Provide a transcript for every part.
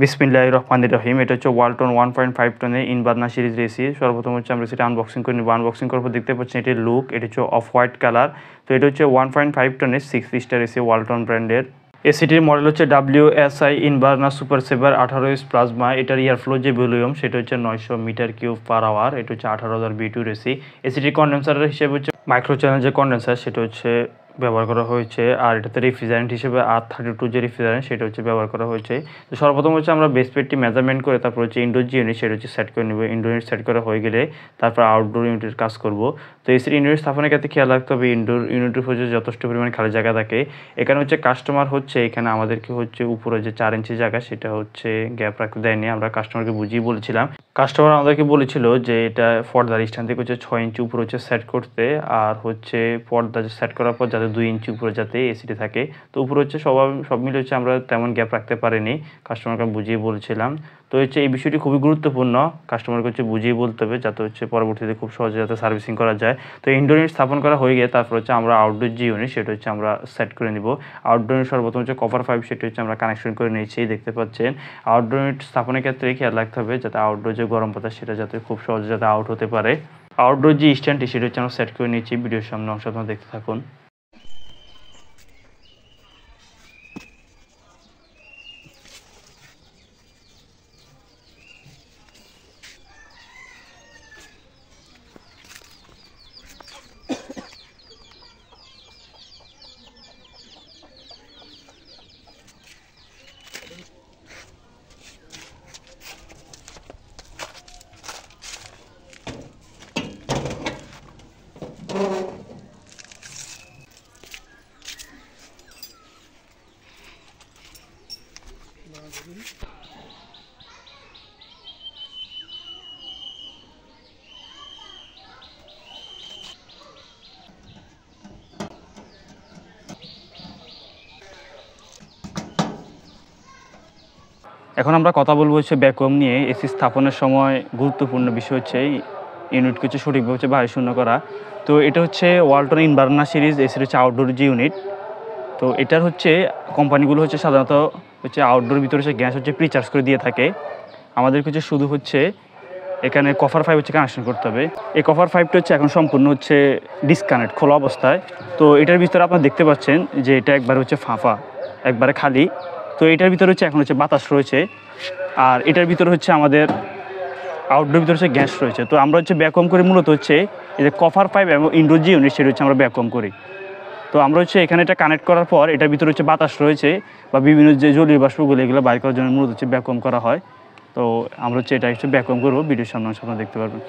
বিসমিল্লাহির রহমানির রহিম। এটা হচ্ছে ওয়ালটন 1.5 টনের ইনভার্না সিরিজ এসি। সর্বপ্রথম হচ্ছে আমরা সেটা আনবক্সিং করে নিব। আনবক্সিং করার পর দেখতে পাচ্ছেন এটির লুক, এটা হচ্ছে অফ হোয়াইট কালার। তো এটা হচ্ছে 1.5 টনের 6 স্টার এসি ওয়ালটন ব্র্যান্ডের। এসিটির মডেল হচ্ছে WSI ইনভার্না সুপার সেভার 18 প্লাজমা। এটার এয়ারফ্লো যে ভলিউম সেটা হচ্ছে 900 মিটার কিউব পার আওয়ার। এটা হচ্ছে 18,000 বিটুর এসি। এসিটির কন্ডেন্সারের হিসেবে হচ্ছে মাইক্রো চ্যানেল যে কন্ডেন্সার সেটা হচ্ছে ব্যবহার করা হয়েছে। আর এটাতে রেফ্রিজারেন্ট হিসেবে R32 যে রেফ্রিজারেন্ট সেটা হচ্ছে ব্যবহার করা হয়েছে। তো সর্বপ্রথম হচ্ছে আমরা বেস প্লেটটি মেজারমেন্ট করে তারপর হচ্ছে ইনডোর যে ইউনিট সেটা হচ্ছে সেট করে নেব। ইনডোর ইউনিট সেট করা হয়ে গেলে তারপর আউটডোর ইউনিটের কাজ করব। তো এসির ইনডোর স্থাপনের ক্ষেত্রে খেয়াল রাখতে হবে ইনডোর ইউনিটের হচ্ছে যথেষ্ট পরিমাণ খালি জায়গা থাকে। এখানে হচ্ছে কাস্টমার হচ্ছে এখানে আমাদেরকে হচ্ছে উপরে যে 4 ইঞ্চি জায়গা সেটা হচ্ছে গ্যাপ রাখতে দেয়নি। আমরা কাস্টমারকে বুঝিয়ে বলেছিলাম। কাস্টমার আমাদেরকে বলেছিল যে এটা পর্দার স্ট্যান্ড থেকে হচ্ছে 6 ইঞ্চি উপরে হচ্ছে সেট করতে, আর হচ্ছে পর্দা সেট করার পর যাতে 2 ইঞ্চি উপরে যাতে এসিটি থাকে। তো উপরে হচ্ছে সব মিলে হচ্ছে আমরা তেমন গ্যাপ রাখতে পারিনি, কাস্টমারকে বুঝিয়ে বলেছিলাম। তো হচ্ছে এই বিষয়টি খুবই গুরুত্বপূর্ণ, কাস্টমারকে হচ্ছে বুঝিয়ে বলতে হবে যাতে হচ্ছে পরবর্তীতে খুব সহজে যাতে সার্ভিসিং করা যায়। তো ইনডোর ইউনিট স্থাপন করা হয়ে গিয়ে তারপর হচ্ছে আমরা আউটডোর যে ইউনিট সেটা হচ্ছে আমরা সেট করে নিব। আউটডোর ইউনিট সর্বপ্রথম হচ্ছে কপার পাইপ সেটা হচ্ছে আমরা কানেকশন করে নিয়েছি, দেখতে পাচ্ছেন। আউটডোর ইউনিট স্থাপনের ক্ষেত্রে খেয়াল রাখতে হবে যাতে আউটডোর যে গরম বাতাস সেটা যাতে খুব সহজে যাতে আউট হতে পারে। আউটডোর যে স্ট্যান্ডটি সেটা হচ্ছে আমরা সেট করে নিয়েছি। ভিডিওর সামনে অংশ আপনারা দেখতে থাকুন। এখন আমরা কথা বলবো হচ্ছে ভ্যাকুয়াম নিয়ে। এসি স্থাপনের সময় গুরুত্বপূর্ণ বিষয় হচ্ছে ইউনিটকে হচ্ছে সঠিকভাবে হচ্ছে বায়ু শূন্য করা। তো এটা হচ্ছে ওয়ালটন ইনভার্না সিরিজ এসির হচ্ছে আউটডোর যে ইউনিট। তো এটার হচ্ছে কোম্পানিগুলো হচ্ছে সাধারণত হচ্ছে আউটডোর ভিতরে হচ্ছে গ্যাস হচ্ছে প্রিচার্জ করে দিয়ে থাকে। আমাদেরকে হচ্ছে শুধু হচ্ছে এখানে কপার পাইপ হচ্ছে কানেকশন করতে হবে। এই কপার পাইপটা হচ্ছে এখন সম্পূর্ণ হচ্ছে ডিসকানেক্ট, খোলা অবস্থায়। তো এটার ভিতরে আপনারা দেখতে পাচ্ছেন যে এটা একবার হচ্ছে ফাঁপা, একবারে খালি। তো এটার ভিতরে হচ্ছে এখন হচ্ছে বাতাস রয়েছে, আর এটার ভিতরে হচ্ছে আমাদের আউটডোর ভিতরে হচ্ছে গ্যাস রয়েছে। তো আমরা হচ্ছে ভ্যাকুয়াম করি মূলত হচ্ছে এই যে কপার পাইপ এবং ইনডোর যে ইউনিট সেটা হচ্ছে আমরা ভ্যাকুয়াম করি। তো আমরা হচ্ছে এখানে এটা কানেক্ট করার পর এটার ভিতরে হচ্ছে বাতাস রয়েছে বা বিভিন্ন যে জলীয় বাষ্পগুলো এগুলো বাইর করার জন্য মূলত হচ্ছে ভ্যাকুয়াম করা হয়। তো আমরা হচ্ছে এটা হচ্ছে ভ্যাকুয়াম করবো। ভিডিওর সামনে আপনারা দেখতে পারবেন।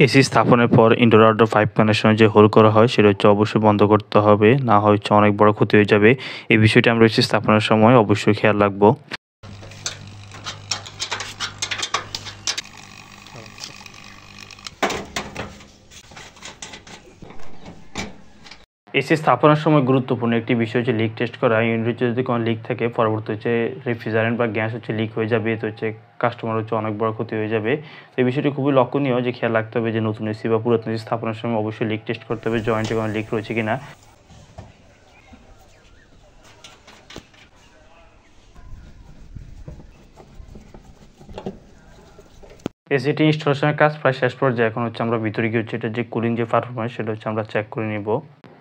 এসি স্থাপনের পর ইনডোর আউটডোর পাইপ কানেকশনের যে হোল করা হয় সেটা হচ্ছে অবশ্যই বন্ধ করতে হবে, না হয় হচ্ছে অনেক বড় ক্ষতি হয়ে যাবে। এই বিষয়টি আমরা এসি স্থাপনের সময় অবশ্যই খেয়াল রাখবো। এসি স্থাপনের সময় গুরুত্বপূর্ণ একটি বিষয় হচ্ছে লিক টেস্ট করা। ইউনিটে যদি কোনো লিক থাকে পরবর্তী হচ্ছে রেফ্রিজারেন্ট বা গ্যাস হচ্ছে লিক হয়ে যাবে, তো হচ্ছে কাস্টমার হচ্ছে অনেক বড় ক্ষতি হয়ে যাবে। তো এই বিষয়টি খুবই লক্ষণীয় যে খেয়াল রাখতে হবে যে নতুন এসি বা পুরাতন এসি স্থাপনের সময় অবশ্যই লিক টেস্ট করতে হবে, জয়েন্টে কোনো লিক রয়েছে কিনা। এসিটি ইনস্টলেশনের কাজ প্রায় শেষ পর্যায়ে। এখন হচ্ছে আমরা ভিতরে গিয়ে হচ্ছে এটার যে কুলিং যে পারফরম্যান্স সেটা হচ্ছে আমরা চেক করে নিব।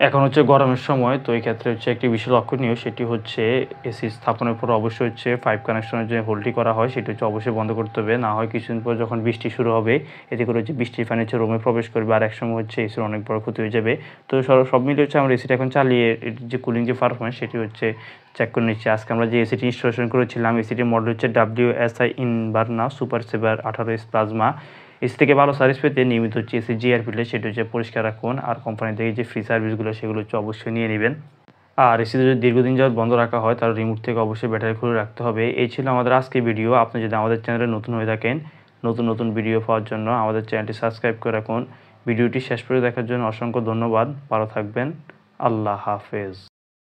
এখন হচ্ছে গরমের সময়, তো এই ক্ষেত্রে হচ্ছে একটি বিষয় লক্ষণীয়, সেটি হচ্ছে এসি স্থাপনের পর অবশ্যই হচ্ছে পাইপ কানেকশনের যে হোলটি করা হয় সেটি হচ্ছে অবশ্যই বন্ধ করতে হবে। না হয় কিছুদিন পর যখন বৃষ্টি শুরু হবে এতে করে হচ্ছে বৃষ্টির পানি হচ্ছে রুমে প্রবেশ করবে আর একসময় হচ্ছে এসির অনেক বড় ক্ষতি হয়ে যাবে। তো সব মিলিয়ে হচ্ছে আমরা এসিটা এখন চালিয়ে এটির যে কুলিং যে পারফরম্যান্স সেটি হচ্ছে চেক করে নিচ্ছি। আজকে আমরা যে এসিটি ইনস্টলেশন করেছিলাম এসিটির মডেল হচ্ছে WSI ইনভারনা super saver 18S plasma. AC থেকে ভালো সার্ভিস পেতে নিয়মিত হচ্ছে এসি জিআরপি সেটা হচ্ছে পরিষ্কার রাখুন। আর কোম্পানি থেকে যে ফ্রি সার্ভিসগুলো সেগুলো হচ্ছে অবশ্যই নিয়ে নেবেন। আর এসি যদি দীর্ঘদিন যাবত বন্ধ রাখা হয় তাহলে রিমোট থেকে অবশ্যই ব্যাটারি খুলে রাখতে হবে। এই ছিল আমাদের আজকের ভিডিও। আপনি যদি আমাদের চ্যানেলে নতুন হয়ে থাকেন, নতুন ভিডিও পাওয়ার জন্য আমাদের চ্যানেলটি সাবস্ক্রাইব করে রাখুন। ভিডিওটি শেষ পর্যন্ত দেখার জন্য অসংখ্য ধন্যবাদ। ভালো থাকবেন। আল্লাহ হাফেজ।